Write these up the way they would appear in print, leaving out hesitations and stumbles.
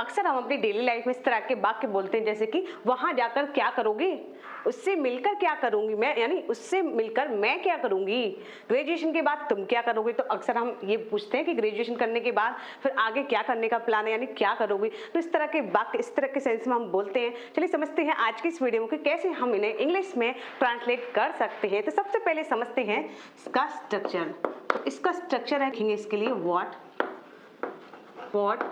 अक्सर हम अपनी डेली लाइफ में इस तरह के वाक्य बोलते हैं, जैसे कि वहां जाकर क्या करोगे, उससे मिलकर क्या करूंगी मैं, यानी उससे मिलकर मैं क्या करूंगी, ग्रेजुएशन के बाद तुम क्या करोगे। तो अक्सर हम ये पूछते हैं कि ग्रेजुएशन करने के बाद फिर आगे क्या करने का प्लान है, यानी क्या करोगे। तो इस तरह के वाक्य, इस तरह के सेंस में हम बोलते हैं। चलिए समझते हैं आज की इस वीडियो में कि कैसे हम इन्हें इंग्लिश में ट्रांसलेट कर सकते हैं। तो सबसे पहले समझते हैं इसका स्ट्रक्चर। तो इसका स्ट्रक्चर है इसके लिए व्हाट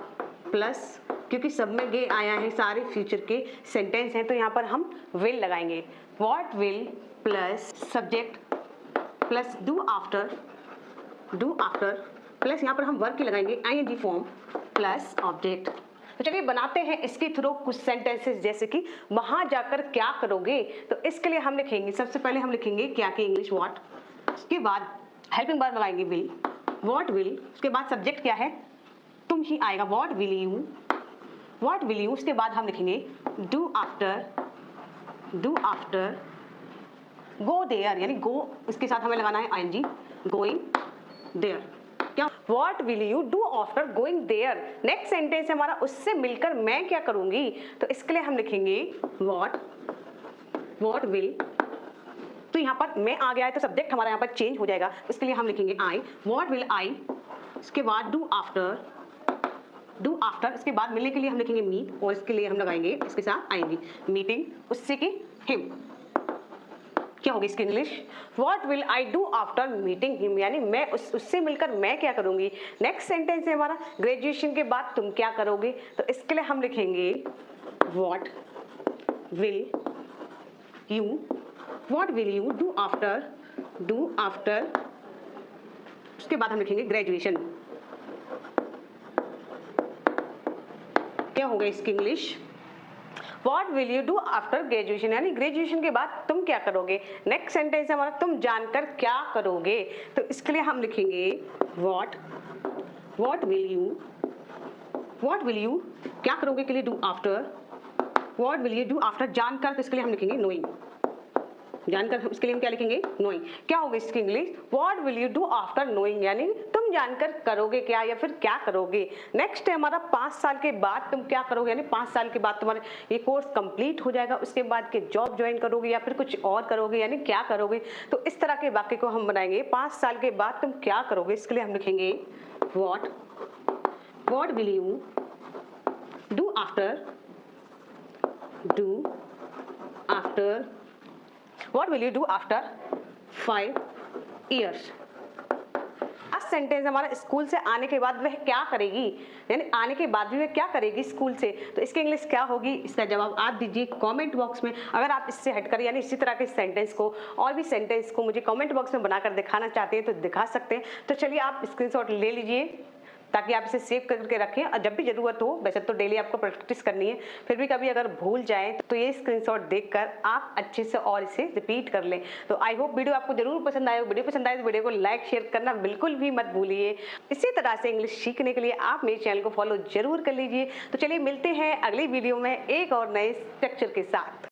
प्लस, क्योंकि सब में गे आया है, सारे फ्यूचर के सेंटेंस हैं, तो यहाँ पर हम विल लगाएंगे। What will plus subject plus do after plus यहाँ पर हम वर्ब की लगाएंगे आईएनजी फॉर्म प्लस ऑब्जेक्ट। तो चलिए बनाते हैं इसके थ्रू कुछ सेंटेंसेस, जैसे कि वहां जाकर क्या करोगे। तो इसके लिए हम लिखेंगे, सबसे पहले हम लिखेंगे क्या की इंग्लिश व्हाट, उसके बाद हेल्पिंग वर्ब लगाएंगे विल, व्हाट विल, उसके बाद सब्जेक्ट क्या है तुम ही आएगा, व्हाट विल यू, उसके बाद हम लिखेंगे डू आफ्टर गो देयर, यानी गो इसके साथ हमें लगाना है आईएनजी, गोइंग देयर। क्या what will you do after going there, next sentence है हमारा उससे मिलकर मैं क्या करूंगी। तो इसके लिए हम लिखेंगे व्हाट विल, तो यहाँ पर मैं आ गया है तो सब्जेक्ट हमारा यहाँ पर चेंज हो जाएगा, इसके लिए हम लिखेंगे आई, व्हाट विल आई, उसके बाद डू आफ्टर, इसके बाद मिलने के लिए हम लिखेंगे मीट, और इसके लिए हम लगाएंगे इसके साथ आएंगे मीटिंग, उससे कि हिम। क्या होगी इसकी English, what will I do after meeting him, यानी मैं उससे मिलकर मैं क्या करूंगी। नेक्स्ट सेंटेंस है हमारा ग्रेजुएशन के बाद तुम क्या करोगे। तो इसके लिए हम लिखेंगे what will you do after, उसके बाद हम लिखेंगे ग्रेजुएशन। क्या होगा इसकी English, what will you do after graduation, यानी ग्रेजुएशन के बाद तुम क्या करोगे। नेक्स्ट सेंटेंस है हमारा तुम जानकर क्या करोगे। तो इसके लिए हम लिखेंगे व्हाट विल यू क्या करोगे के लिए do after, what will you do after जानकर, तो इसके लिए हम लिखेंगे नोइंग, जानकर, इसके लिए हम क्या लिखेंगे नोइंग। क्या होगा इसकी English, what will you do after knowing, यानी तुम जानकर करोगे क्या, या फिर क्या करोगे। नेक्स्ट है हमारा 5 साल के बाद तुम क्या करोगे, यानी 5 साल के बाद तुम्हारा ये कोर्स कंप्लीट हो जाएगा, उसके बाद के जॉब ज्वाइन करोगे या फिर कुछ और करोगे, यानी क्या करोगे। तो इस तरह के वाक्य को हम बनाएंगे 5 साल के बाद तुम क्या करोगे। इसके लिए हम लिखेंगे what will you do after What will you do after 5 years? अब सेंटेंस हमारा स्कूल से आने के बाद वह क्या करेगी, यानी आने के बाद भी वह क्या करेगी स्कूल से। तो इसकी इंग्लिश क्या होगी, इसका जवाब आप दीजिए कमेंट बॉक्स में। अगर आप इससे हटकर यानी इसी तरह के सेंटेंस को और भी सेंटेंस को मुझे कमेंट बॉक्स में बनाकर दिखाना चाहते हैं तो दिखा सकते हैं। तो चलिए आप स्क्रीनशॉट ले लीजिए ताकि आप इसे सेव करके रखें, और जब भी जरूरत हो, वैसे तो डेली आपको प्रैक्टिस करनी है, फिर भी कभी अगर भूल जाए तो ये स्क्रीनशॉट देखकर आप अच्छे से और इसे रिपीट कर लें। तो आई होप वीडियो आपको जरूर पसंद आए। वीडियो पसंद आए तो वीडियो को लाइक शेयर करना बिल्कुल भी मत भूलिए। इसी तरह से इंग्लिश सीखने के लिए आप मेरे चैनल को फॉलो जरूर कर लीजिए। तो चलिए मिलते हैं अगली वीडियो में एक और नए स्ट्रक्चर के साथ।